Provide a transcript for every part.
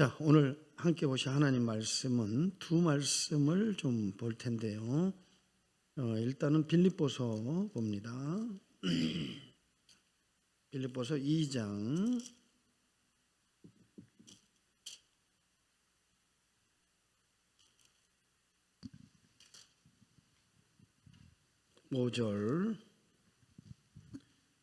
자, 오늘 함께 보실 하나님 말씀은 두 말씀을 좀 볼 텐데요. 일단은 빌립보서 봅니다. 빌립보서 2장 5절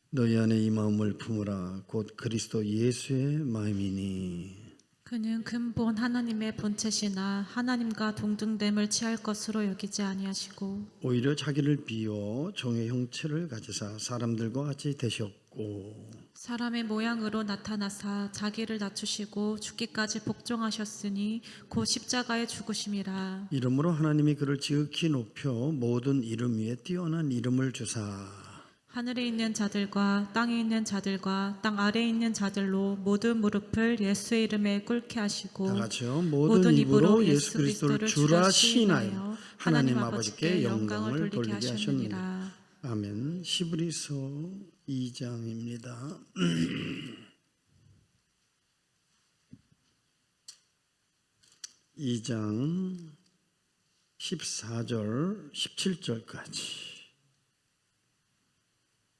너희 안에 이 마음을 품으라 곧 그리스도 예수의 마음이니 그는 근본 하나님의 본체시나 하나님과 동등됨을 취할 것으로 여기지 아니하시고 오히려 자기를 비워 종의 형체를 가지사 사람들과 같이 되셨고 사람의 모양으로 나타나사 자기를 낮추시고 죽기까지 복종하셨으니 곧 십자가에 죽으심이라. 이름으로 하나님이 그를 지극히 높여 모든 이름 위에 뛰어난 이름을 주사 하늘에 있는 자들과 땅에 있는 자들과 땅 아래에 있는 자들로 모든 무릎을 예수의 이름에 꿇게 하시고 다 같이요. 모든 입으로 예수 그리스도를 주라 시인하여 하나님 아버지께 영광을 돌리게 하셨느니라. 아멘. 히브리서 2장입니다. 2장 14절 17절까지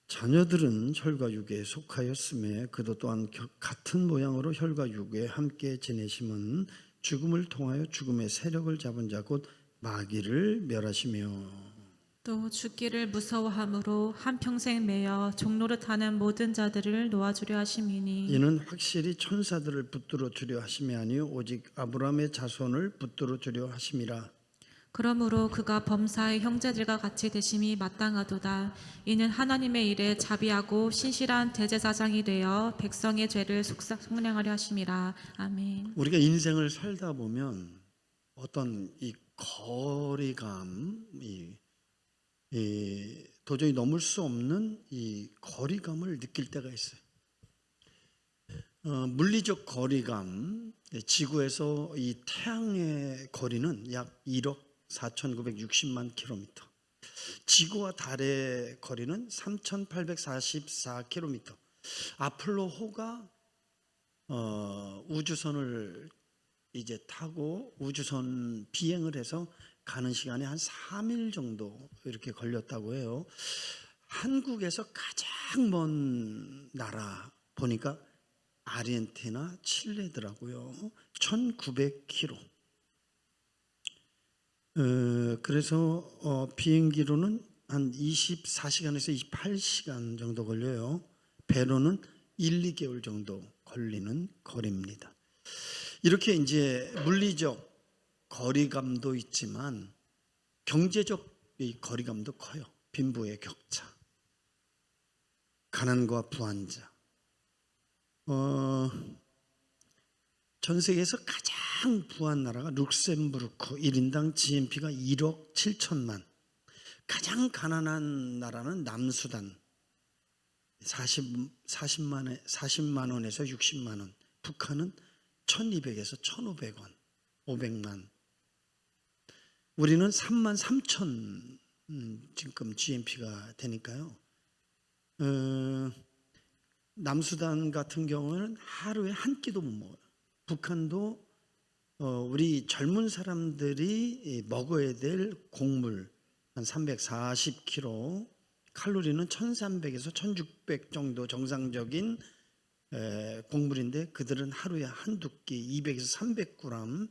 자녀들은 혈과 육에 속하였음에 그도 또한 같은 모양으로 혈과 육에 함께 지내심은 죽음을 통하여 죽음의 세력을 잡은 자 곧 마귀를 멸하시며 또 죽기를 무서워함으로 한평생 매여 종노릇하는 모든 자들을 놓아주려 하심이니 이는 확실히 천사들을 붙들어 주려 하심이 아니요 오직 아브라함의 자손을 붙들어 주려 하심이라. 그러므로 그가 범사의 형제들과 같이 되심이 마땅하도다. 이는 하나님의 일에 자비하고 신실한 대제사장이 되어 백성의 죄를 속량하려 하심이라. 아멘. 우리가 인생을 살다 보면 어떤 이 거리감, 도저히 넘을 수 없는 이 거리감을 느낄 때가 있어요. 물리적 거리감, 지구에서 이 태양의 거리는 약 1억 4,960만 킬로미터, 지구와 달의 거리는 3,844킬로미터. 아폴로호가 우주선을 이제 타고 우주선 비행을 해서 가는 시간이 한 3일 정도 이렇게 걸렸다고 해요. 한국에서 가장 먼 나라 보니까 아르헨티나, 칠레더라고요. 1900km. 그래서 비행기로는 한 24시간에서 28시간 정도 걸려요. 배로는 1, 2개월 정도 걸리는 거리입니다. 이렇게 이제 물리적 거리감도 있지만 경제적 이 거리감도 커요. 빈부의 격차, 가난과 부한자. 전 세계에서 가장 부한 나라가 룩셈부르크, 1인당 GNP가 1억 7천만. 가장 가난한 나라는 남수단, 40만 원에서 60만 원. 북한은 1200에서 1500원, 500만. 우리는 3만 3천 지금 GNP가 되니까요. 남수단 같은 경우는 하루에 한 끼도 못 먹어요. 북한도 우리 젊은 사람들이 먹어야 될 곡물 한 340kg, 칼로리는 1300에서 1600 정도 정상적인 곡물인데 그들은 하루에 한두 끼 200에서 300g,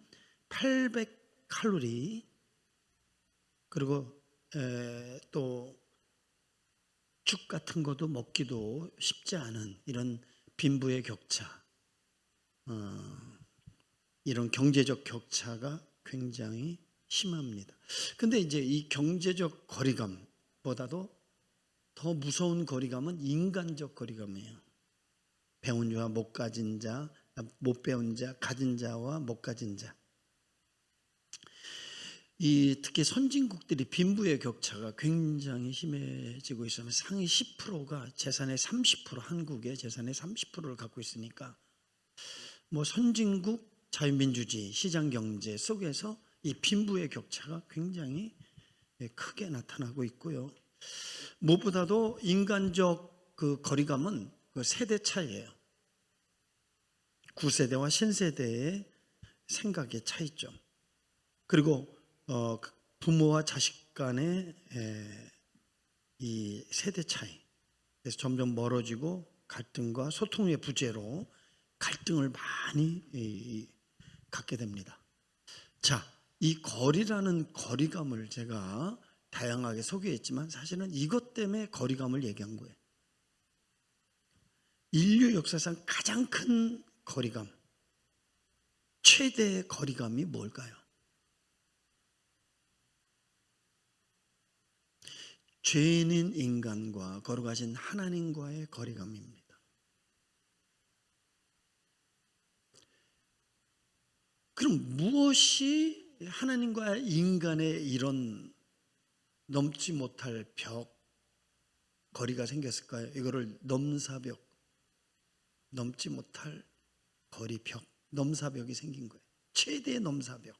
800칼로리. 그리고 또 죽 같은 것도 먹기도 쉽지 않은 이런 빈부의 격차, 이런 경제적 격차가 굉장히 심합니다. 근데 이제 이 경제적 거리감보다도 더 무서운 거리감은 인간적 거리감이에요. 배운 자와 못 가진 자, 못 배운 자, 가진 자와 못 가진 자. 특히 선진국들이 빈부의 격차가 굉장히 심해지고 있으면 상위 10%가 재산의 30%, 한국의 재산의 30%를 갖고 있으니까 뭐 선진국 자유민주주의 시장경제 속에서 이 빈부의 격차가 굉장히 크게 나타나고 있고요. 무엇보다도 인간적 그 거리감은 그 세대 차이예요. 9세대와 신세대의 생각의 차이점, 그리고 부모와 자식 간의 이 세대 차이, 그래서 점점 멀어지고 갈등과 소통의 부재로 갈등을 많이 갖게 됩니다. 자, 이 거리라는 거리감을 제가 다양하게 소개했지만 사실은 이것 때문에 거리감을 얘기한 거예요. 인류 역사상 가장 큰 거리감, 최대의 거리감이 뭘까요? 죄인인 인간과 거룩하신 하나님과의 거리감입니다. 그럼 무엇이 하나님과 인간의 이런 넘지 못할 벽, 거리가 생겼을까요? 이거를 넘사벽, 넘지 못할 거리 벽, 넘사벽이 생긴 거예요. 최대의 넘사벽.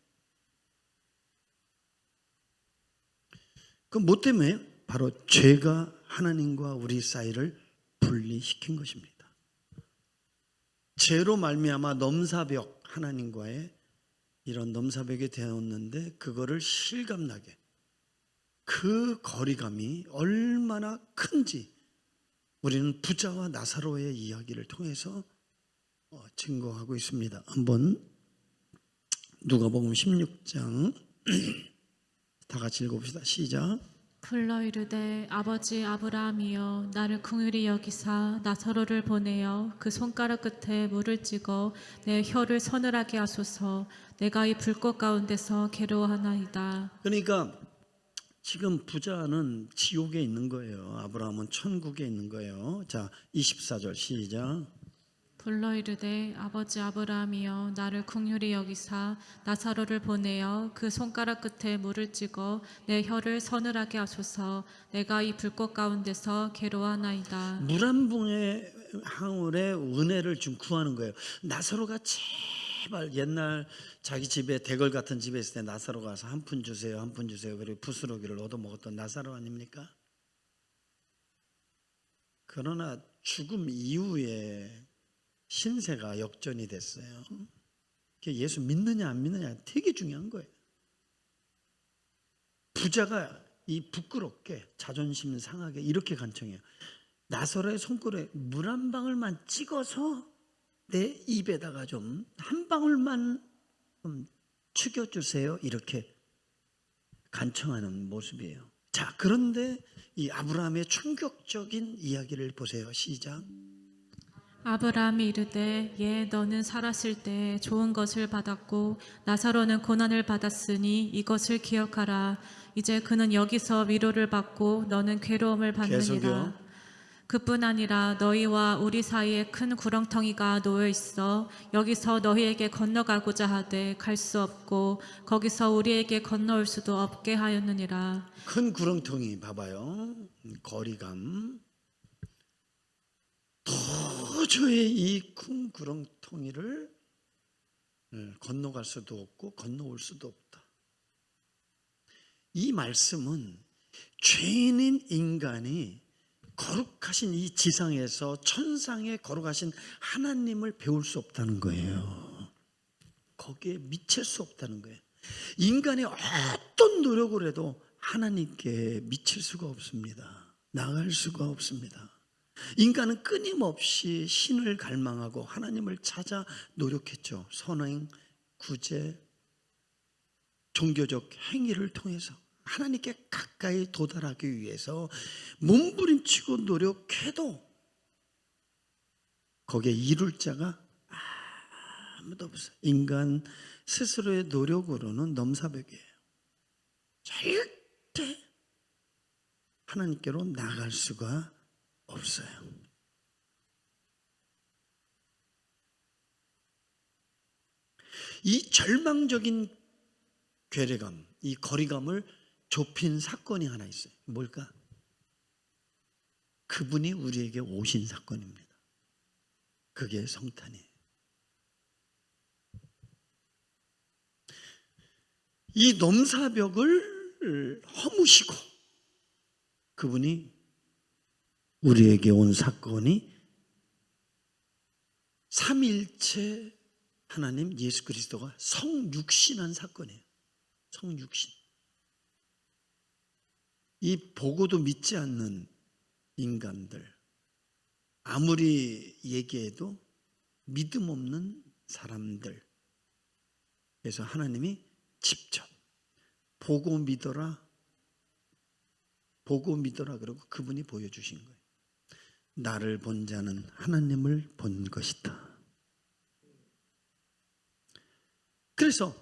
그럼 뭐 때문에요? 바로 죄가 하나님과 우리 사이를 분리시킨 것입니다. 죄로 말미암아 넘사벽, 하나님과의 이런 넘사벽이 되었는데 그거를 실감나게, 그 거리감이 얼마나 큰지 우리는 부자와 나사로의 이야기를 통해서 증거하고 있습니다. 한번 누가복음 16장 다 같이 읽어봅시다. 시작. 불러 이르되 아버지 아브라함이여 나를 긍휼히 여기사 나사로를 보내어 그 손가락 끝에 물을 찍어 내 혀를 서늘하게 하소서. 내가 이 불꽃 가운데서 괴로워하나이다. 그러니까 지금 부자는 지옥에 있는 거예요. 아브라함은 천국에 있는 거예요. 자, 24절 시작. 불러 이르되 아버지 아브라함이여 나를 긍휼히 여기사 나사로를 보내어 그 손가락 끝에 물을 찍어 내 혀를 서늘하게 하소서. 내가 이 불꽃 가운데서 괴로워하나이다. 물 한 봉의 항울에 은혜를 좀 구하는 거예요. 나사로가 제발, 옛날 자기 집에 대궐 같은 집에 있을 때 나사로 가서 한 푼 주세요, 한 푼 주세요. 그리고 부스러기를 얻어먹었던 나사로 아닙니까? 그러나 죽음 이후에 신세가 역전이 됐어요. 예수 믿느냐 안 믿느냐 되게 중요한 거예요. 부자가 이 부끄럽게 자존심 상하게 이렇게 간청해요. 나사로의 손가락에 물 한 방울만 찍어서 내 입에다가 좀 한 방울만 좀 죽여주세요. 이렇게 간청하는 모습이에요. 자, 그런데 이 아브라함의 충격적인 이야기를 보세요. 시작. 아브라함이 이르되 예 너는 살았을 때 좋은 것을 받았고 나사로는 고난을 받았으니 이것을 기억하라. 이제 그는 여기서 위로를 받고 너는 괴로움을 받느니라. 계속요. 그뿐 아니라 너희와 우리 사이에 큰 구렁텅이가 놓여 있어 여기서 너희에게 건너가고자 하되 갈 수 없고 거기서 우리에게 건너올 수도 없게 하였느니라. 큰 구렁텅이 봐봐요. 거리감. 도저히 이 큰 구렁텅이를 건너갈 수도 없고 건너올 수도 없다. 이 말씀은 죄인인 인간이 거룩하신 이 지상에서 천상에 거룩하신 하나님을 배울 수 없다는 거예요. 거기에 미칠 수 없다는 거예요. 인간이 어떤 노력을 해도 하나님께 미칠 수가 없습니다. 나갈 수가 없습니다. 인간은 끊임없이 신을 갈망하고 하나님을 찾아 노력했죠. 선행, 구제, 종교적 행위를 통해서 하나님께 가까이 도달하기 위해서 몸부림치고 노력해도 거기에 이룰 자가 아무도 없어요. 인간 스스로의 노력으로는 넘사벽이에요. 절대 하나님께로 나갈 수가 없어요. 이 절망적인 괴리감, 이 거리감을 좁힌 사건이 하나 있어요. 뭘까? 그분이 우리에게 오신 사건입니다. 그게 성탄이에요. 이 넘사벽을 허무시고 그분이 우리에게 온 사건이 삼일체 하나님 예수 그리스도가 성육신한 사건이에요. 성육신. 이 보고도 믿지 않는 인간들, 아무리 얘기해도 믿음 없는 사람들, 그래서 하나님이 직접 보고 믿어라 그러고 그분이 보여주신 거예요. 나를 본 자는 하나님을 본 것이다. 그래서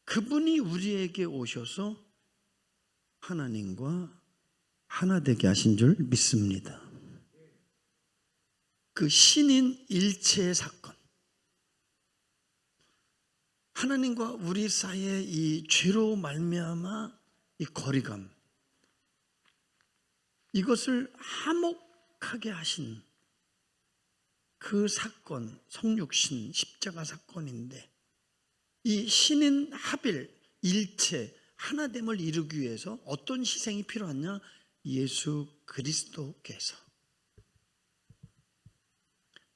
그분이 우리에게 오셔서 하나님과 하나 되게 하신 줄 믿습니다. 그 신인 일체의 사건, 하나님과 우리 사이의 이 죄로 말미암아 이 거리감, 이것을 화목하게 하신 그 사건, 성육신 십자가 사건인데, 이 신인 합일 일체 하나됨을 이루기 위해서 어떤 희생이 필요하냐? 예수 그리스도께서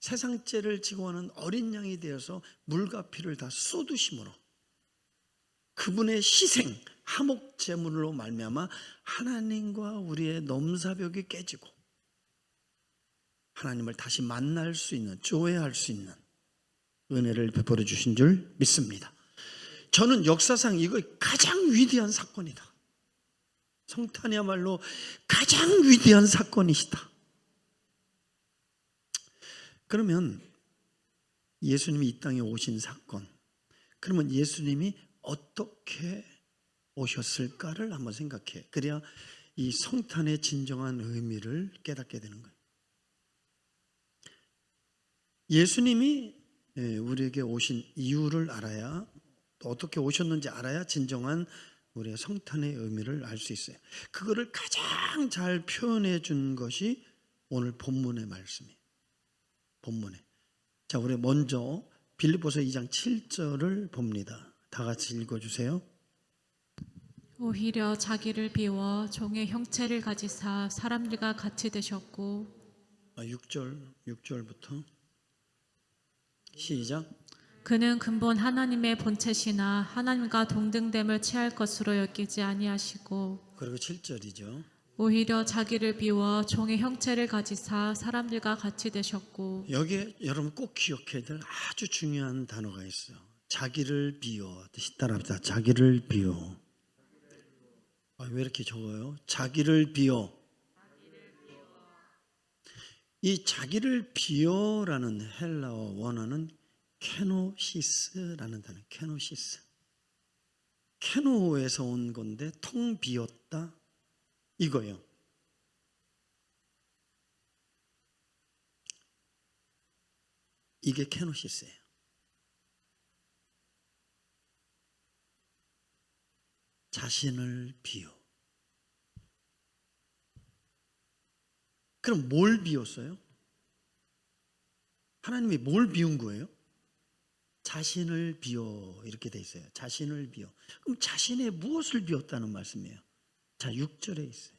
세상 죄를 지고 하는 어린 양이 되어서 물과 피를 다 쏟으심으로 그분의 희생, 화목 제물로 말미암아 하나님과 우리의 넘사벽이 깨지고 하나님을 다시 만날 수 있는, 조회할 수 있는 은혜를 베풀어 주신 줄 믿습니다. 저는 역사상 이거 가장 위대한 사건이다. 성탄이야말로 가장 위대한 사건이시다. 그러면 예수님이 이 땅에 오신 사건, 그러면 예수님이 어떻게 오셨을까를 한번 생각해. 그래야 이 성탄의 진정한 의미를 깨닫게 되는 거예요. 예수님이 우리에게 오신 이유를 알아야, 또 어떻게 오셨는지 알아야 진정한 우리의 성탄의 의미를 알 수 있어요. 그거를 가장 잘 표현해 준 것이 오늘 본문의 말씀이에요. 본문에. 자, 우리 먼저 빌립보서 2장 7절을 봅니다. 다 같이 읽어주세요. 오히려 자기를 비워 종의 형체를 가지사 사람들과 같이 되셨고 6절부터 시작. 그는 근본 하나님의 본체시나 하나님과 동등됨을 취할 것으로 여기지 아니하시고 그리고 7절이죠. 오히려 자기를 비워 종의 형체를 가지사 사람들과 같이 되셨고. 여기에 여러분 꼭 기억해야 될 아주 중요한 단어가 있어요. 자기를 비워. 뜻이 따라합니다. 자기를 비워. 왜 이렇게 적어요? 자기를 비워. 이 자기를 비워라는 헬라어 원어는 케노시스라는 단어. 케노시스. 케노에서 온 건데 텅 비었다 이거예요. 이게 케노시스예요. 자신을 비워. 그럼 뭘 비웠어요? 하나님이 뭘 비운 거예요? 자신을 비워 이렇게 돼 있어요. 자신을 비워. 그럼 자신의 무엇을 비웠다는 말씀이에요? 자, 6절에 있어요.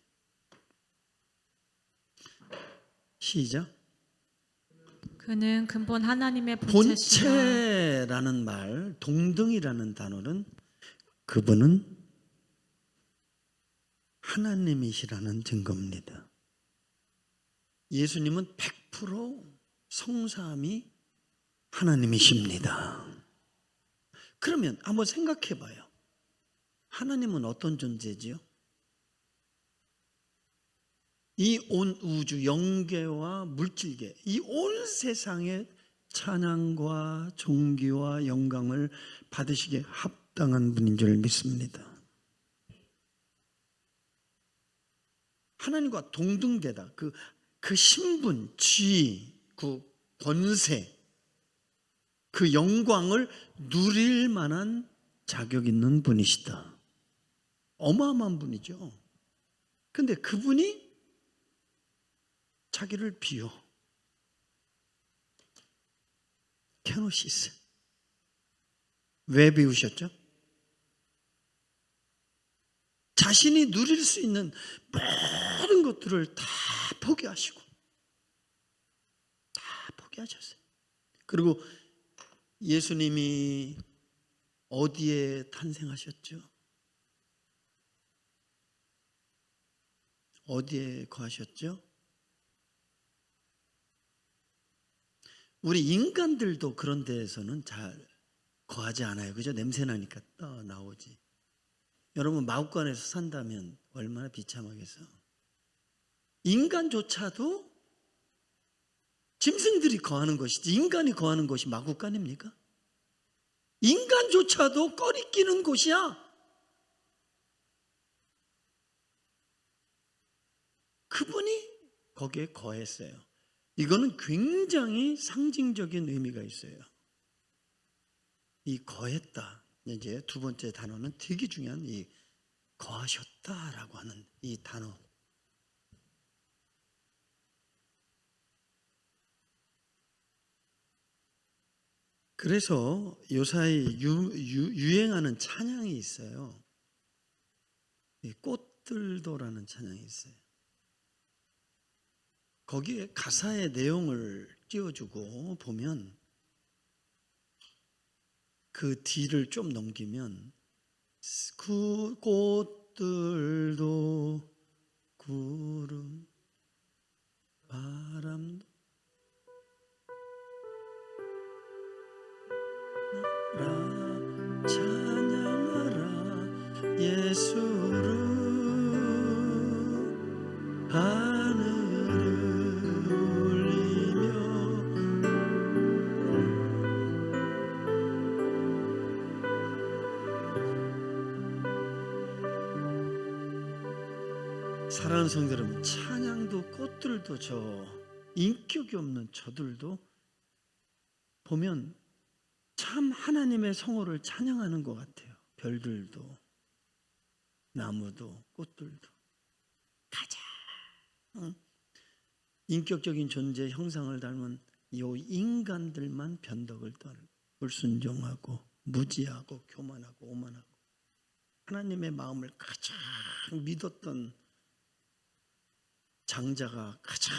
시작. 그는 근본 하나님의 본체시나. 본체라는 말, 동등이라는 단어는 그분은 하나님이시라는 증거입니다. 예수님은 100% 성삼위 하나님이십니다. 그러면 한번 생각해 봐요. 하나님은 어떤 존재지요? 이 온 우주, 영계와 물질계, 이 온 세상의 찬양과 존귀와 영광을 받으시기에 합당한 분인 줄 믿습니다. 하나님과 동등되다. 그 신분, 지위, 그 권세, 그 영광을 누릴 만한 자격 있는 분이시다. 어마어마한 분이죠. 근데 그분이 자기를 비워. 케노시스. 왜 비우셨죠? 자신이 누릴 수 있는 모든 것들을 다 포기하시고 다 포기하셨어요. 그리고 예수님이 어디에 탄생하셨죠? 어디에 거하셨죠? 우리 인간들도 그런 데에서는 잘 거하지 않아요. 그죠? 냄새 나니까 나오지. 여러분 마구간에서 산다면 얼마나 비참하겠어. 인간조차도 짐승들이 거하는 것이지 인간이 거하는 곳이 마구간입니까? 인간조차도 꺼리끼는 곳이야. 그분이 거기에 거했어요. 이거는 굉장히 상징적인 의미가 있어요. 이 거했다. 이제 두 번째 단어는 되게 중요한 이 거하셨다라고 하는 이 단어. 그래서 요사이 유행하는 찬양이 있어요. 이 꽃들도라는 찬양이 있어요. 거기에 가사의 내용을 띄워주고 보면 그 뒤를 좀 넘기면 그 꽃들도 구름 바람도 찬양하라 예수를 하늘을 울리며 사랑하는 성도 여러분, 찬양도 꽃들도 저 인격이 없는 저들도 보면 참 하나님의 성호를 찬양하는 것 같아요. 별들도 나무도 꽃들도 가장 인격적인 존재 형상을 닮은 이 인간들만 변덕을 떨고 불순종하고 무지하고 교만하고 오만하고 하나님의 마음을 가장 믿었던 장자가 가장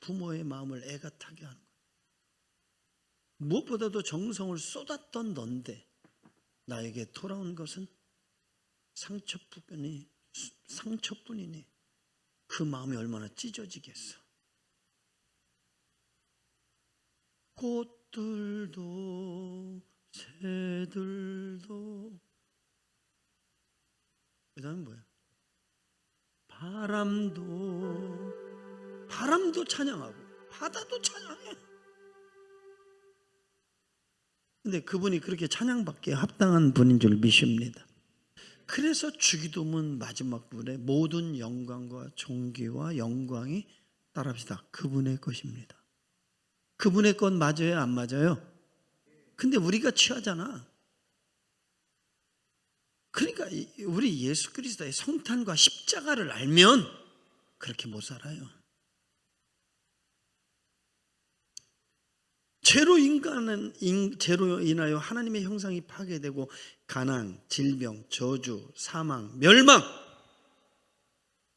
부모의 마음을 애가 타게 하는 거예요. 무엇보다도 정성을 쏟았던 넌데 나에게 돌아온 것은 상처뿐이니 그 마음이 얼마나 찢어지겠어. 꽃들도 새들도 그 다음에 뭐야? 바람도 찬양하고 바다도 찬양해. 근데 그분이 그렇게 찬양받기에 합당한 분인 줄 믿습니다. 그래서 주기도문 마지막 부분에 모든 영광과 존귀와 영광이 따라합시다. 그분의 것입니다. 그분의 것 맞아요? 안 맞아요? 근데 우리가 취하잖아. 그러니까 우리 예수 그리스도의 성탄과 십자가를 알면 그렇게 못 살아요. 죄로 인하여 하나님의 형상이 파괴되고 가난, 질병, 저주, 사망, 멸망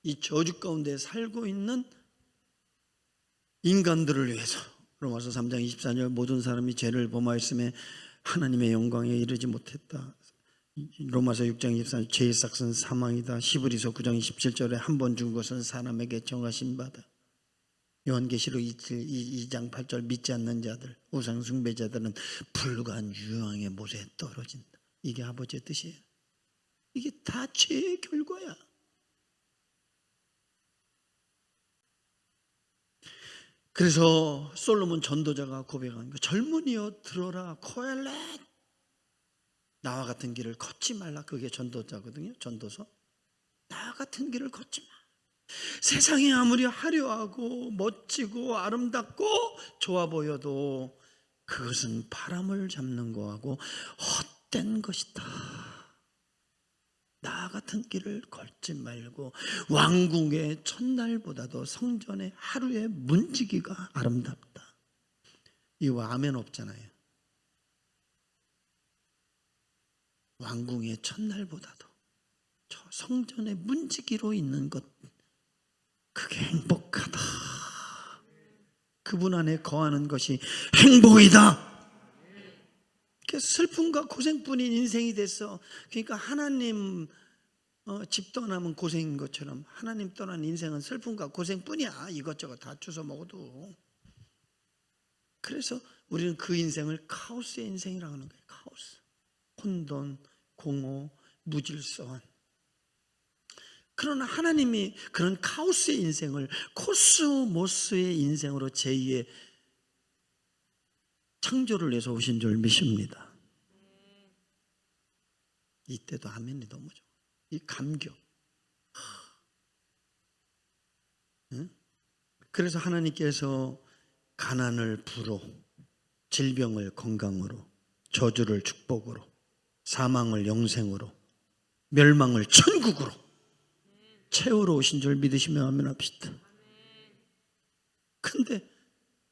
이 저주 가운데 살고 있는 인간들을 위해서 로마서 3장 24절 모든 사람이 죄를 범하였음에 하나님의 영광에 이르지 못했다. 로마서 6장 24절 죄의 삭은 사망이다. 히브리서 9장 27절에 한 번 준 것은 사람에게 정하신 바다. 요한계시록 2장 8절 믿지 않는 자들 우상 숭배자들은 불과한 유황의 못에 떨어진다. 이게 아버지의 뜻이에요. 이게 다 죄의 결과야. 그래서 솔로몬 전도자가 고백한 거 젊은이여 들어라 코엘렛 나와 같은 길을 걷지 말라. 그게 전도자거든요. 전도서. 나와 같은 길을 걷지 마. 세상이 아무리 화려하고 멋지고 아름답고 좋아 보여도 그것은 바람을 잡는 거하고 헛된 것이다. 나 같은 길을 걷지 말고 왕궁의 첫날보다도 성전의 하루의 문지기가 아름답다. 이거 아멘 없잖아요. 왕궁의 첫날보다도 저 성전의 문지기로 있는 것 그게 행복하다. 그분 안에 거하는 것이 행복이다. 슬픔과 고생뿐인 인생이 됐어. 그러니까 하나님 집 떠나면 고생인 것처럼 하나님 떠난 인생은 슬픔과 고생뿐이야. 이것저것 다 주워 먹어도. 그래서 우리는 그 인생을 카오스의 인생이라고 하는 거예요. 카오스. 혼돈, 공허, 무질서한. 그러나 하나님이 그런 카오스의 인생을 코스모스의 인생으로 제2의 창조를 위해서 오신 줄 믿습니다. 이때도 아멘이 너무 좋아. 이 감격. 응? 그래서 하나님께서 가난을 부로, 질병을 건강으로, 저주를 축복으로, 사망을 영생으로, 멸망을 천국으로 채우러 오신 줄 믿으시면 아멘합시다. 근데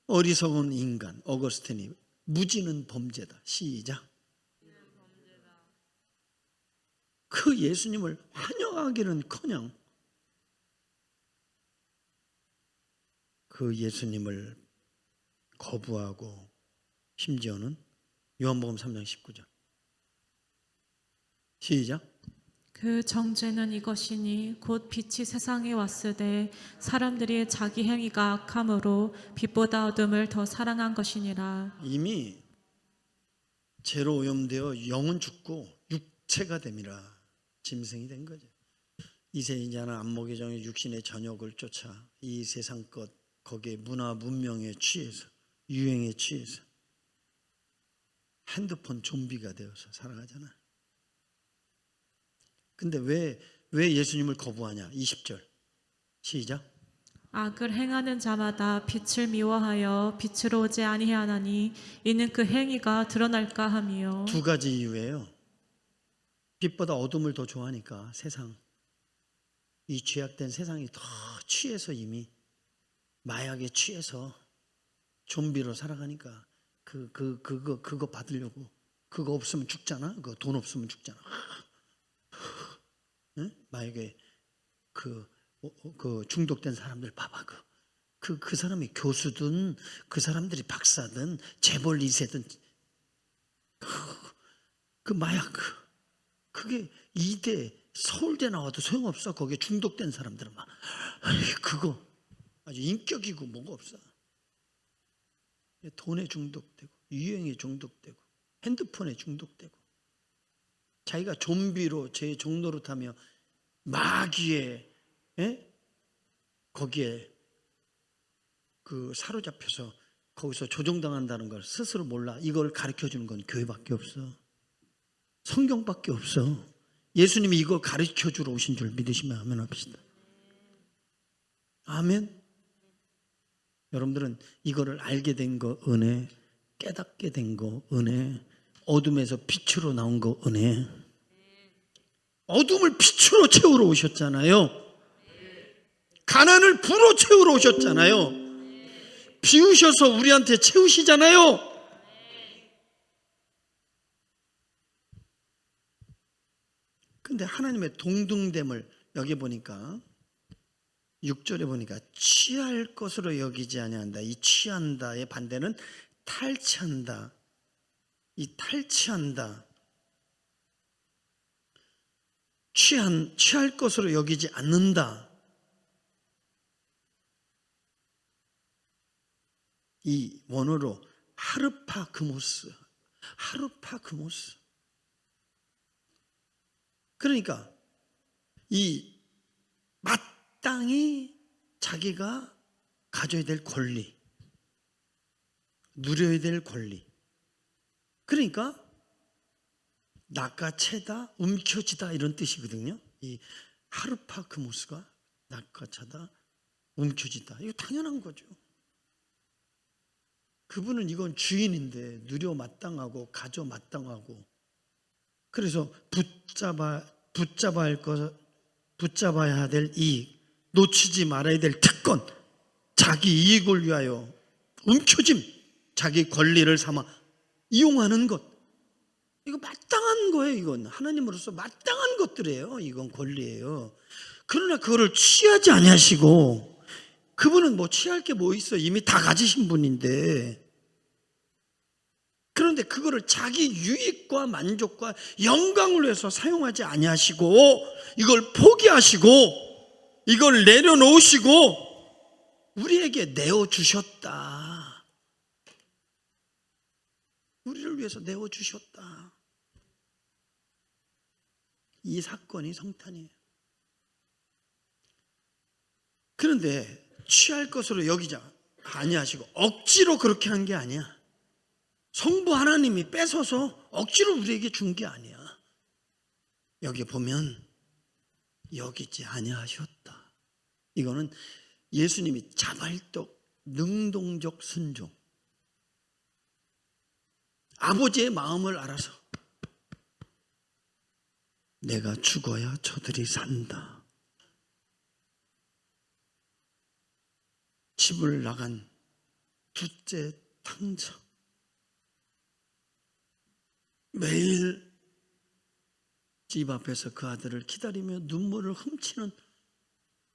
어리석은 인간 어거스틴이 무지는 범죄다. 시작. 그 예수님을 환영하기는커녕 그 예수님을 거부하고 심지어는 요한복음 3장 19절 시작. 그 정죄는 이것이니 곧 빛이 세상에 왔으되 사람들이 자기 행위가 악함으로 빛보다 어둠을 더 사랑한 것이니라. 이미 죄로 오염되어 영은 죽고 육체가 됨이라 짐승이 된 거죠. 이세인자는 안목의 정의 육신의 전욕을 쫓아 이 세상 것 거기에 문화 문명에 취해서 유행에 취해서 핸드폰 좀비가 되어서 살아가잖아. 근데 왜 예수님을 거부하냐? 20절 시작. 악을 행하는 자마다 빛을 미워하여 빛으로 오지 아니하나니 이는 그 행위가 드러날까 함이요. 두 가지 이유예요. 빛보다 어둠을 더 좋아하니까 세상, 이 죄악된 세상이 더 취해서 이미 마약에 취해서 좀비로 살아가니까 그거 받으려고. 그거 없으면 죽잖아. 그거 돈 없으면 죽잖아. 응? 마약에 그 중독된 사람들 봐봐. 그 사람이 교수든 그 사람들이 박사든 재벌 2세든 그 마약 그게 2대 서울대 나와도 소용없어. 거기에 중독된 사람들은 막 그거 아주 인격이고 뭐가 없어. 돈에 중독되고 유행에 중독되고 핸드폰에 중독되고 자기가 좀비로 제 종로로 타며 마귀에 거기에 그 사로잡혀서 거기서 조종당한다는 걸 스스로 몰라. 이걸 가르쳐주는 건 교회밖에 없어. 성경밖에 없어. 예수님이 이거 가르쳐주러 오신 줄 믿으시면 아멘 합시다. 아멘. 여러분들은 이거를 알게 된 거 은혜, 깨닫게 된 거 은혜, 어둠에서 빛으로 나온 거 은혜. 어둠을 빛으로 채우러 오셨잖아요. 가난을 부로 채우러 오셨잖아요. 비우셔서 우리한테 채우시잖아요. 근데 하나님의 동등됨을 여기 보니까 6절에 보니까 취할 것으로 여기지 아니한다. 이 취한다의 반대는 탈취한다. 이 탈취한다. 취할 것으로 여기지 않는다. 이 원어로 하르파그모스. 그러니까 이 마땅히 자기가 가져야 될 권리, 누려야 될 권리. 그러니까 낚아채다, 움켜쥐다 이런 뜻이거든요. 이 하르파그모스가 낚아차다, 움켜쥐다. 이거 당연한 거죠. 그분은 이건 주인인데 누려 마땅하고 가져 마땅하고. 그래서 붙잡아야 될 이익, 놓치지 말아야 될 특권, 자기 이익을 위하여 움켜짐, 자기 권리를 삼아 이용하는 것. 이거 마땅한 거예요. 이건 하나님으로서 마땅한 것들이에요. 이건 권리예요. 그러나 그거를 취하지 아니하시고, 그분은 뭐 취할 게 뭐 있어. 이미 다 가지신 분인데 그런데 그거를 자기 유익과 만족과 영광을 위해서 사용하지 아니하시고 이걸 포기하시고 이걸 내려놓으시고 우리에게 내어주셨다. 우리를 위해서 내어주셨다. 이 사건이 성탄이에요. 그런데 취할 것으로 여기지 아니하시고 억지로 그렇게 한 게 아니야. 성부 하나님이 뺏어서 억지로 우리에게 준 게 아니야. 여기 보면 여기지 아니하셨다. 이거는 예수님이 자발적 능동적 순종, 아버지의 마음을 알아서 내가 죽어야 저들이 산다. 집을 나간 둘째 탕자, 매일 집 앞에서 그 아들을 기다리며 눈물을 훔치는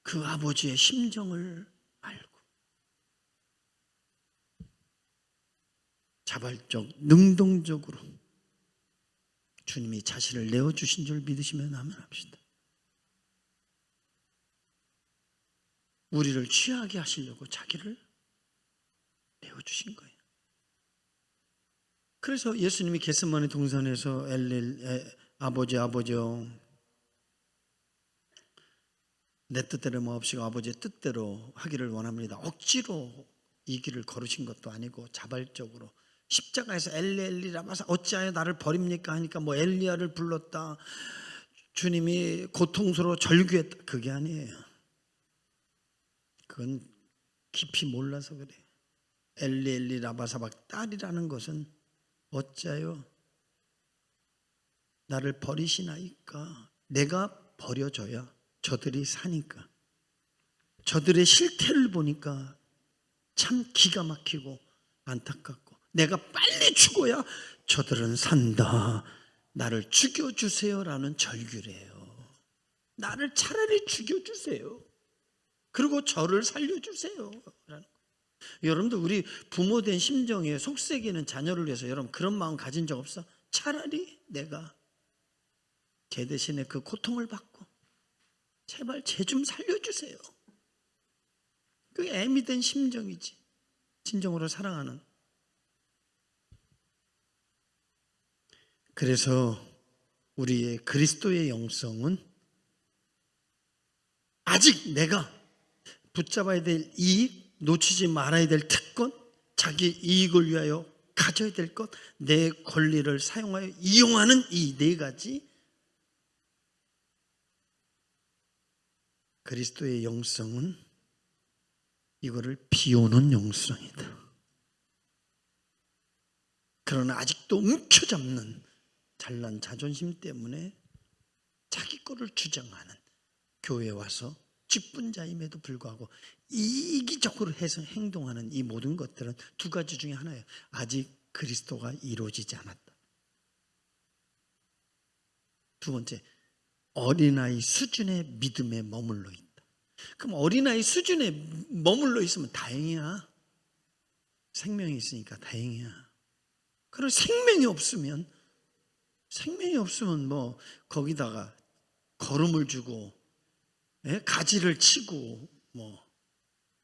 그 아버지의 심정을 알고 자발적 능동적으로 주님이 자신을 내어주신 줄 믿으시면 아멘합시다. 우리를 취하게 하시려고 자기를 내어주신 거예요. 그래서 예수님이 겟세마네 동산에서 아버지요, 내 뜻대로 마옵시고 아버지의 뜻대로 하기를 원합니다. 억지로 이 길을 걸으신 것도 아니고 자발적으로 십자가에서 엘리 라마사 어찌하여 나를 버립니까 하니까 뭐 엘리야를 불렀다, 주님이 고통스러워 절규했다, 그게 아니에요. 그건 깊이 몰라서 그래. 엘리 라마사박 딸이라는 것은 어찌하여 나를 버리시나이까. 내가 버려져야 저들이 사니까. 저들의 실태를 보니까 참 기가 막히고 안타깝고 내가 빨리 죽어야 저들은 산다. 나를 죽여주세요라는 절규래요. 나를 차라리 죽여주세요. 그리고 저를 살려주세요. 여러분들 우리 부모 된 심정에 속삭이는 자녀를 위해서 여러분 그런 마음 가진 적 없어? 차라리 내가 제 대신에 그 고통을 받고 제발 쟤 좀 살려주세요. 그게 애미 된 심정이지. 진정으로 사랑하는. 그래서 우리의 그리스도의 영성은 아직 내가 붙잡아야 될 이익, 놓치지 말아야 될 특권, 자기 이익을 위하여 가져야 될 것, 내 권리를 사용하여 이용하는 이 네 가지. 그리스도의 영성은 이거를 비우는 영성이다. 그러나 아직도 움켜잡는 잘난 자존심 때문에 자기 거를 주장하는 교회에 와서 직분자임에도 불구하고 이기적으로 해서 행동하는 이 모든 것들은 두 가지 중에 하나예요. 아직 그리스도가 이루어지지 않았다. 두 번째, 어린아이 수준의 믿음에 머물러 있다. 그럼 어린아이 수준에 머물러 있으면 다행이야. 생명이 있으니까 다행이야. 그리고 생명이 없으면 뭐 거기다가 거름을 주고 가지를 치고 뭐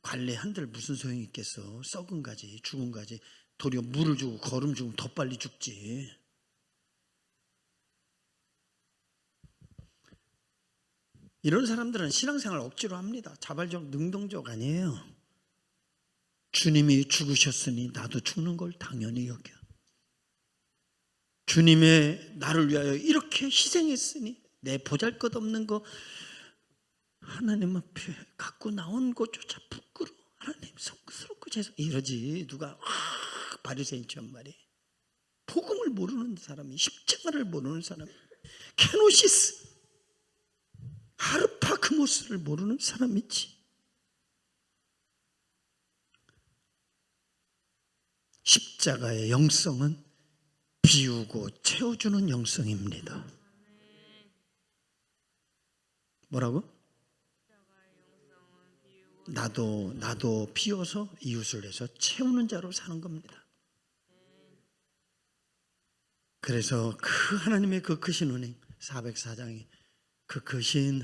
관리한들 무슨 소용이 있겠어. 썩은 가지, 죽은 가지, 도리어 물을 주고 거름 주면 더 빨리 죽지. 이런 사람들은 신앙생활 억지로 합니다. 자발적 능동적 아니에요. 주님이 죽으셨으니 나도 죽는 걸 당연히 여겨. 주님의 나를 위하여 이렇게 희생했으니 내 보잘것없는 거 하나님 앞에 갖고 나온 것조차 부끄러워. 하나님 성스럽고 이러지. 누가 바리새인처럼 말이에요. 복음을 모르는 사람이, 십자가를 모르는 사람이, 케노시스 하르파크모스를 모르는 사람이지. 십자가의 영성은 비우고 채워주는 영성입니다. 뭐라고? 나도 비워서 이웃을 해서 채우는 자로 사는 겁니다. 그래서 그 하나님의 그 크신 은행 404장에 그 크신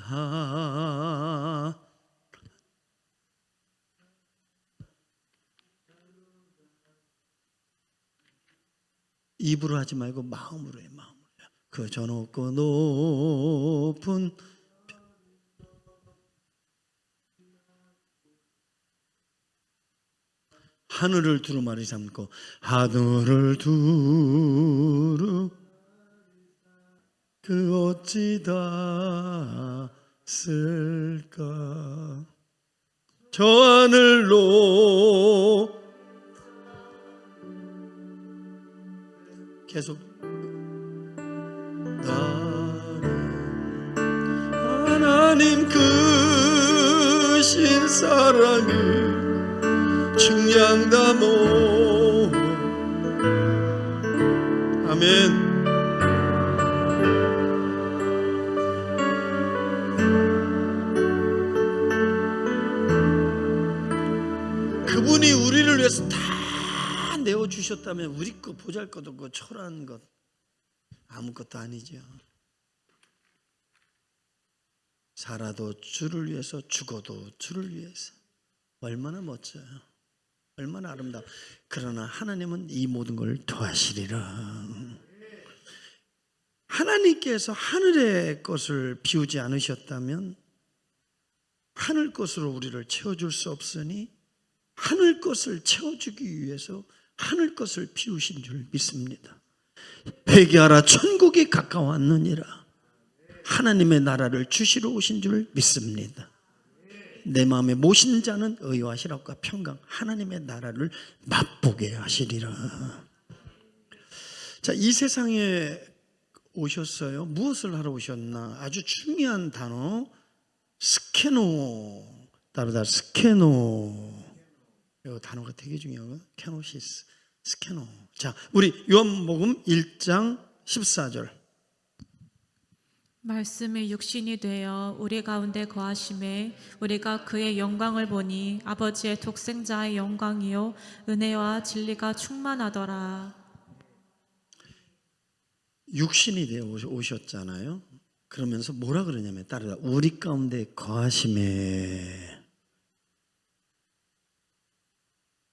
입으로 하지 말고 마음으로 해. 마음으로. 그 저 높고 높은 하늘을 두루마리 삼고 하늘을 두루 그 어찌 닿았을까 저 하늘로 계속 나는 하나님 크신 사랑을 측량다모 아멘. 그분이 우리를 위해서 다 내어주셨다면 우리 거 보잘것없고 초라한 것 아무것도 아니죠. 살아도 주를 위해서 죽어도 주를 위해서 얼마나 멋져요. 얼마나 아름다워. 그러나 하나님은 이 모든 걸 도하시리라. 하나님께서 하늘의 것을 비우지 않으셨다면 하늘 것으로 우리를 채워줄 수 없으니 하늘 것을 채워주기 위해서 하늘 것을 비우신 줄 믿습니다. 회개하라 천국이 가까웠느니라. 하나님의 나라를 주시러 오신 줄 믿습니다. 내 마음에 모신 자는 의와 희락과 평강 하나님의 나라를 맛보게 하시리라. 자, 이 세상에 오셨어요. 무엇을 하러 오셨나? 아주 중요한 단어 스케노. 다르다 스케노. 이 단어가 되게 중요하거든요. 케노시스, 스케노. 자, 우리 요한복음 1장 14절. 말씀이 육신이 되어 우리 가운데 거하심에 우리가 그의 영광을 보니 아버지의 독생자의 영광이요 은혜와 진리가 충만하더라. 육신이 되어 오셨잖아요. 그러면서 뭐라 그러냐면 따르다 우리 가운데 거하심에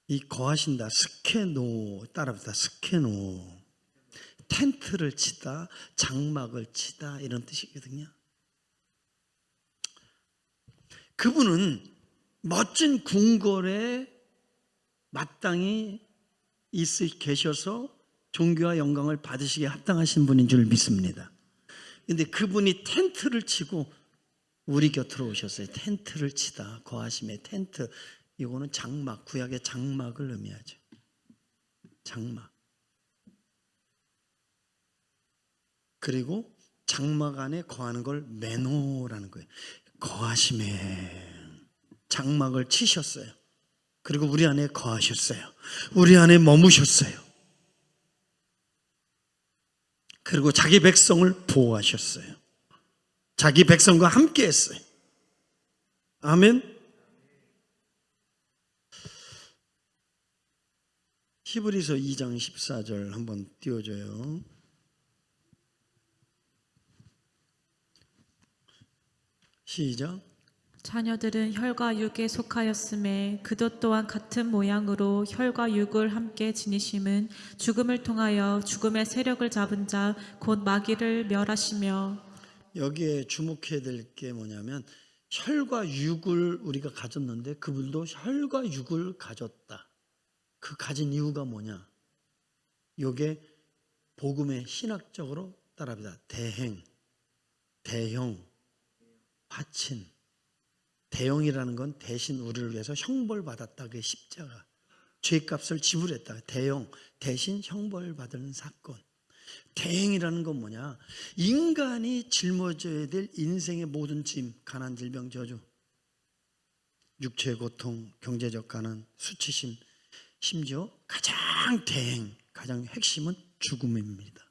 이 거하신다 스케노 따라붙다 스케노 텐트를 치다 장막을 치다 이런 뜻이거든요. 그분은 멋진 궁궐에 마땅히 계셔서 존귀와 영광을 받으시기에 합당하신 분인 줄 믿습니다. 그런데 그분이 텐트를 치고 우리 곁으로 오셨어요. 텐트를 치다 거하심에 텐트 이거는 장막, 구약의 장막을 의미하죠. 장막. 그리고 장막 안에 거하는 걸 메노라는 거예요. 거하심에 장막을 치셨어요. 그리고 우리 안에 거하셨어요. 우리 안에 머무셨어요. 그리고 자기 백성을 보호하셨어요. 자기 백성과 함께 했어요. 아멘. 히브리서 2장 14절 한번 띄워줘요. 시작. 자녀들은 혈과 육에 속하였음에 그도 또한 같은 모양으로 혈과 육을 함께 지니심은 죽음을 통하여 죽음의 세력을 잡은 자 곧 마귀를 멸하시며. 여기에 주목해야 될 게 뭐냐면 혈과 육을 우리가 가졌는데 그분도 혈과 육을 가졌다. 그 가진 이유가 뭐냐? 이게 복음의 신학적으로 따라합니다. 대행, 대형, 화친. 대형이라는 건 대신 우리를 위해서 형벌받았다. 그게 십자가. 죄값을 지불했다. 대형, 대신 형벌받는 사건. 대행이라는 건 뭐냐? 인간이 짊어져야 될 인생의 모든 짐, 가난, 질병, 저주, 육체의 고통, 경제적 가난, 수치심, 심지어 가장 대행, 가장 핵심은 죽음입니다.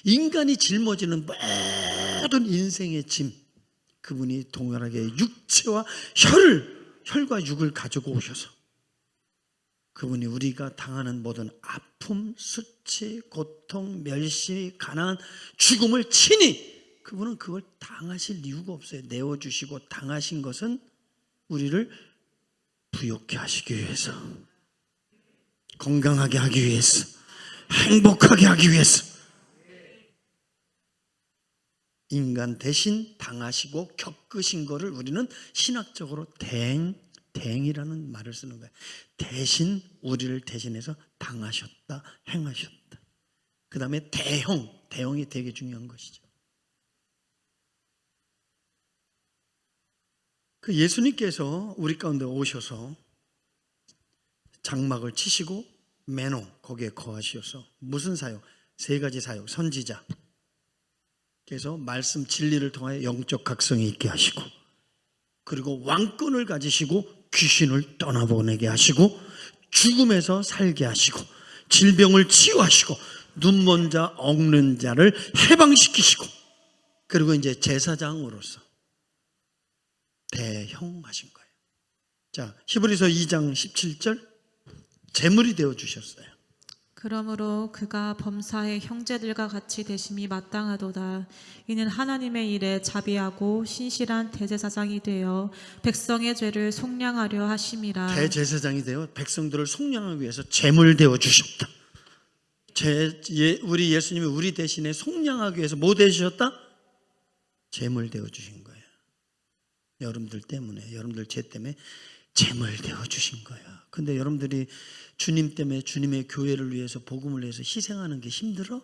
인간이 짊어지는 모든 인생의 짐, 그분이 동일하게 육체와 혈과 육을 가지고 오셔서 그분이 우리가 당하는 모든 아픔, 수치, 고통, 멸시, 가난, 죽음을 친히 그분은 그걸 당하실 이유가 없어요. 내어주시고 당하신 것은 우리를 부욕케 하시기 위해서, 건강하게 하기 위해서, 행복하게 하기 위해서 인간 대신 당하시고 겪으신 것을 우리는 신학적으로 대행이라는 말을 쓰는 거예요. 대신 우리를 대신해서 당하셨다, 행하셨다. 그 다음에 대형이 되게 중요한 것이죠. 그 예수님께서 우리 가운데 오셔서 장막을 치시고 매너 거기에 거하시어서 무슨 사역? 3가지 사역. 선지자, 그래서 말씀 진리를 통하여 영적 각성이 있게 하시고, 그리고 왕권을 가지시고 귀신을 떠나보내게 하시고, 죽음에서 살게 하시고, 질병을 치유하시고, 눈먼 자, 억는 자를 해방시키시고, 그리고 이제 제사장으로서 대형하신 거예요. 자, 히브리서 2장 17절, 제물이 되어 주셨어요. 그러므로 그가 범사의 형제들과 같이 되심이 마땅하도다. 이는 하나님의 일에 자비하고 신실한 대제사장이 되어 백성의 죄를 속량하려 하심이라. 대제사장이 되어 백성들을 속량하기 위해서 제물 되어 주셨다. 우리 예수님이 우리 대신에 속량하기 위해서 뭐 되셨다? 제물 되어 주신 거예요. 여러분들 때문에, 여러분들 죄 때문에 제물 되어 주신 거예요. 근데 여러분들이 주님 때문에, 주님의 교회를 위해서, 복음을 위해서 희생하는 게 힘들어?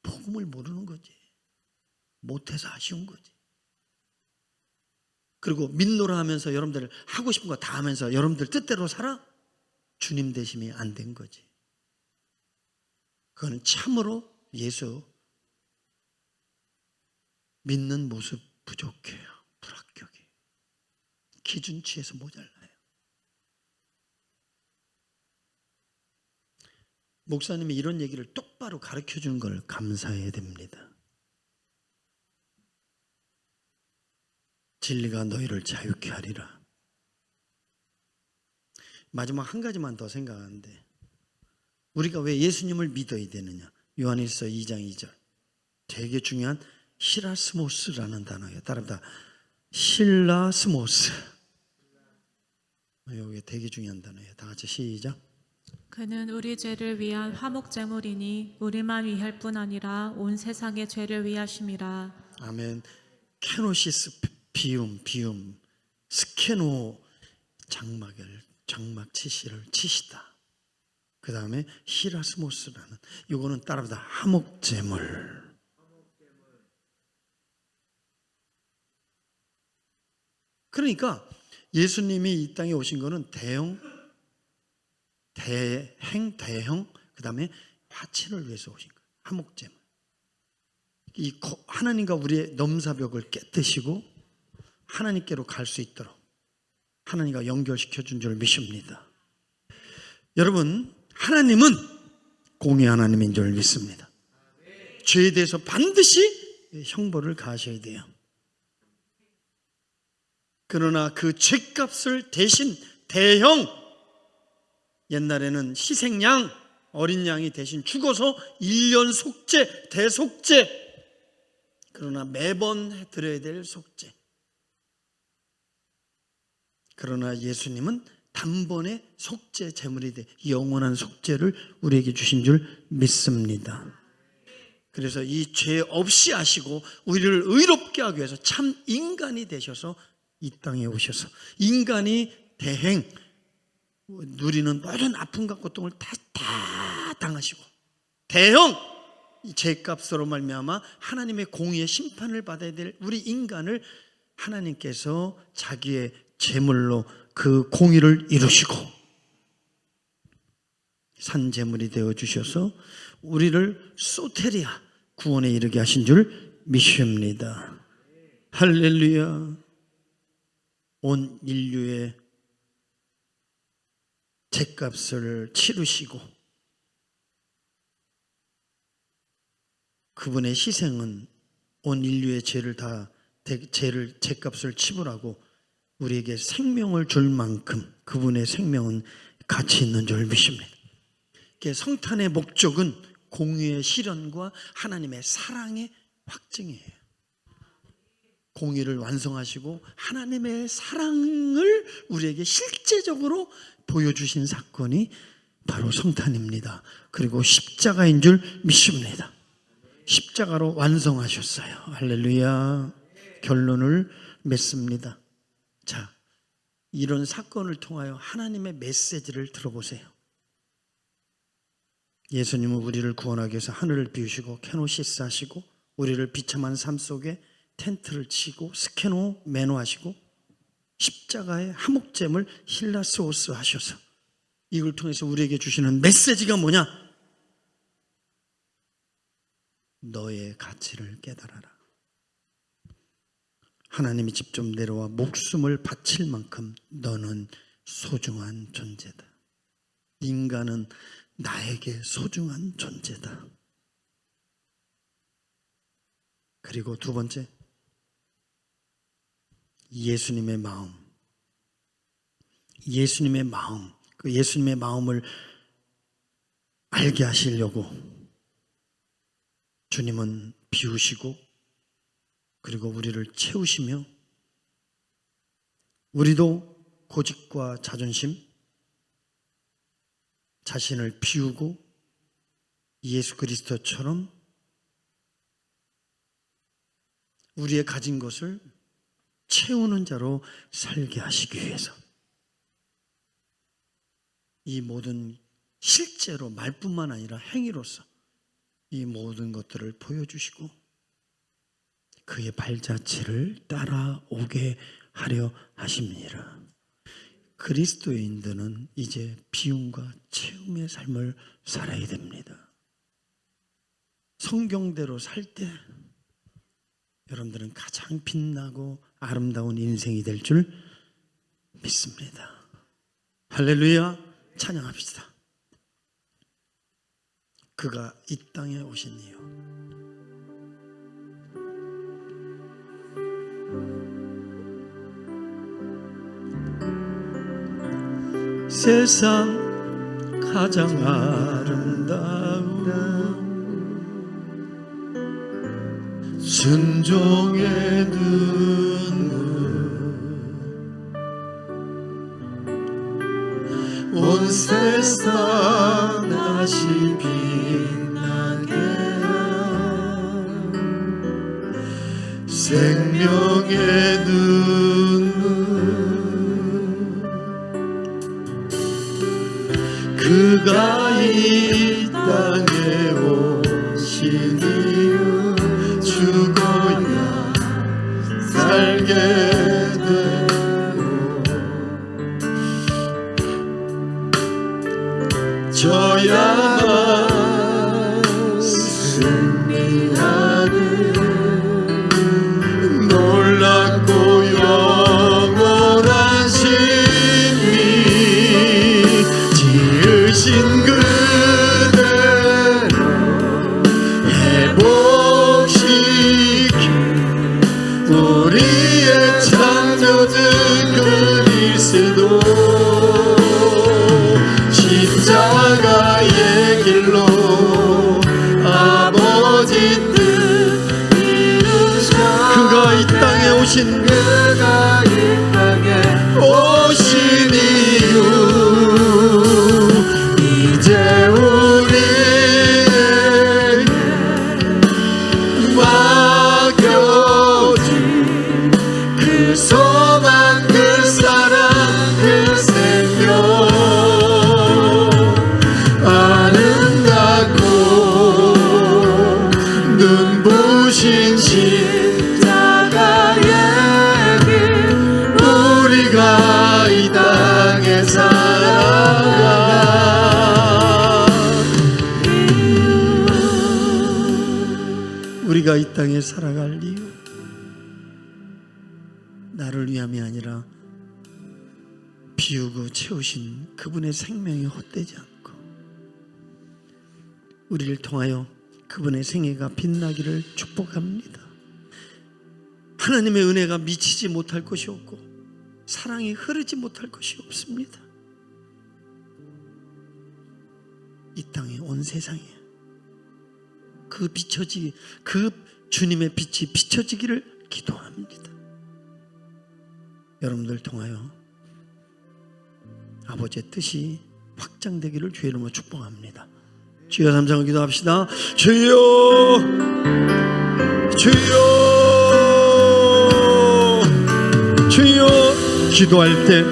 복음을 모르는 거지. 못해서 아쉬운 거지. 그리고 믿노라 하면서 여러분들 하고 싶은 거 다 하면서 여러분들 뜻대로 살아? 주님 되심이 안 된 거지. 그거는 참으로 예수 믿는 모습 부족해요. 불합격이. 기준치에서 모자라요. 목사님이 이런 얘기를 똑바로 가르쳐 주는 걸 감사해야 됩니다. 진리가 너희를 자유케 하리라. 마지막 한 가지만 더 생각하는데, 우리가 왜 예수님을 믿어야 되느냐? 요한일서 2장 2절, 되게 중요한 히라스모스라는 단어예요. 따라합니다. 실라스모스. 이게 되게 중요한 단어예요. 다 같이 시작. 그는 우리 죄를 위한 화목제물이니 우리만 위할 뿐 아니라 온 세상의 죄를 위하심이라. 아멘. 케노시스 비움, 스케노 장막 치시를 치시다. 그 다음에 히라스모스라는, 이거는 따라합니다. 화목제물. 그러니까 예수님이 이 땅에 오신 거는 대형, 그 다음에 화친을 위해서 오신 거예요. 화목제물. 이 하나님과 우리의 넘사벽을 깨뜨시고 하나님께로 갈 수 있도록 하나님과 연결시켜 준 줄 믿습니다. 여러분, 하나님은 공의 하나님인 줄 믿습니다. 죄에 대해서 반드시 형벌을 가하셔야 돼요. 그러나 그 죄값을 대신 대형, 옛날에는 희생양, 어린 양이 대신 죽어서 1년 속죄, 대속죄, 그러나 매번 해드려야 될 속죄. 그러나 예수님은 단번에 속죄 제물이 돼 영원한 속죄를 우리에게 주신 줄 믿습니다. 그래서 이 죄 없이 하시고 우리를 의롭게 하기 위해서 참 인간이 되셔서 이 땅에 오셔서 인간이 대행, 누리는 모든 아픔과 고통을 다 당하시고 대형, 이 죄값으로 말미암아 하나님의 공의의 심판을 받아야 될 우리 인간을 하나님께서 자기의 제물로 그 공의를 이루시고 산제물이 되어 주셔서 우리를 소테리아, 구원에 이르게 하신 줄 믿습니다. 할렐루야. 온 인류의 죄값을 치르시고 그분의 희생은 온 인류의 죄값을 치불하고 우리에게 생명을 줄 만큼 그분의 생명은 가치 있는 줄 믿습니다. 성탄의 목적은 공의의 실현과 하나님의 사랑의 확증이에요. 공의를 완성하시고 하나님의 사랑을 우리에게 실제적으로 보여주신 사건이 바로 성탄입니다. 그리고 십자가인 줄 믿습니다. 십자가로 완성하셨어요. 할렐루야. 결론을 맺습니다. 자, 이런 사건을 통하여 하나님의 메시지를 들어보세요. 예수님은 우리를 구원하기 위해서 하늘을 비우시고 케노시스 하시고 우리를 비참한 삶 속에 텐트를 치고 스케노 매노하시고 십자가의 화목제물 힐라스오스 하셔서 이걸 통해서 우리에게 주시는 메시지가 뭐냐? 너의 가치를 깨달아라. 하나님이 직접 내려와 목숨을 바칠 만큼 너는 소중한 존재다. 인간은 나에게 소중한 존재다. 그리고 두 번째, 예수님의 마음. 예수님의 마음. 그 예수님의 마음을 알게 하시려고 주님은 비우시고 그리고 우리를 채우시며 우리도 고집과 자존심, 자신을 비우고 예수 그리스도처럼 우리의 가진 것을 채우는 자로 살게 하시기 위해서 이 모든 실제로 말뿐만 아니라 행위로서 이 모든 것들을 보여주시고 그의 발자취를 따라오게 하려 하십니다. 그리스도인들은 이제 비움과 채움의 삶을 살아야 됩니다. 성경대로 살 때 여러분들은 가장 빛나고 아름다운 인생이 될 줄 믿습니다. 할렐루야. 찬양합시다. 그가 이 땅에 오신 이유. 세상 가장 아름다운 순종의 눈물 온 세상 다시 빛나게 한 생명의 눈물 그가 이 땅에 오신 이유 죽어야 살게 되고 저야만 승리하는 놀랍고 영원한 신이 지으신 그대로 회복시킨 우리의 창조주 그리스도 십자가의 길로 아버지 뜻 이루셔 그가 이 땅에 오신 이유 이제 우리에게 맡겨준 그 소망 그 사랑 그 생명 눈부신 십자가의 길 우리가 이 땅에 살아가 우리가 이 땅에 살아갈 이유 나를 위함이 아니라 비우고 채우신 그분의 생명이 헛되지 않고 우리를 통하여 그분의 생애가 빛나기를 축복합니다. 하나님의 은혜가 미치지 못할 것이 없고 사랑이 흐르지 못할 것이 없습니다. 이 땅에 온 세상에 그 주님의 빛이 비춰지기를 기도합니다. 여러분들 통하여 아버지의 뜻이 확장되기를 주의 이름으로 축복합니다. 주여 삼장을 기도합시다. 주여, 주여, 주여. 기도할 때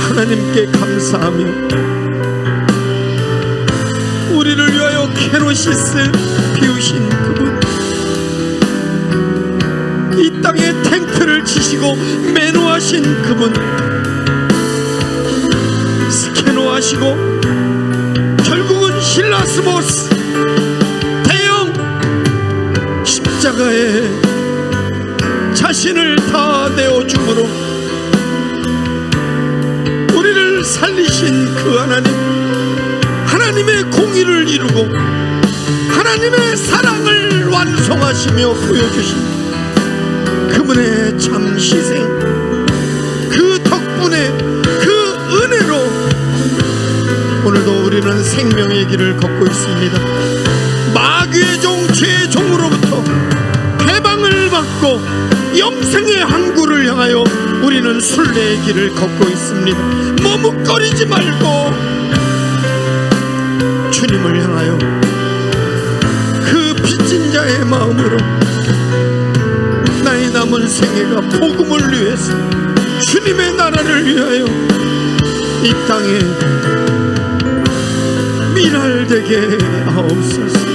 하나님께 감사하며 우리를 위하여 케노시스 피우신 그분, 이 땅에 텐트를 치시고 매너하신 그분, 스케노하시고 결국은 힐라스모스 대형 십자가에 자신을 다 내어줌으로 우리를 살리신 그 하나님, 하나님의 공의를 이루고 하나님의 사랑을 완성하시며 보여주신 그분의 참 희생, 그 덕분에 그 은혜로 오늘도 우리는 생명의 길을 걷고 있습니다. 마귀의 종, 죄의 종으로부터 해방을 받고 영생의 항구를 향하여 우리는 순례의 길을 걷고 있습니다. 머뭇거리지 말고 주님을 향하여 그 빚진 자의 마음으로 나의 남은 생애가 복음을 위해서, 주님의 나라를 위하여 이 땅에 미랄되게 하옵소서.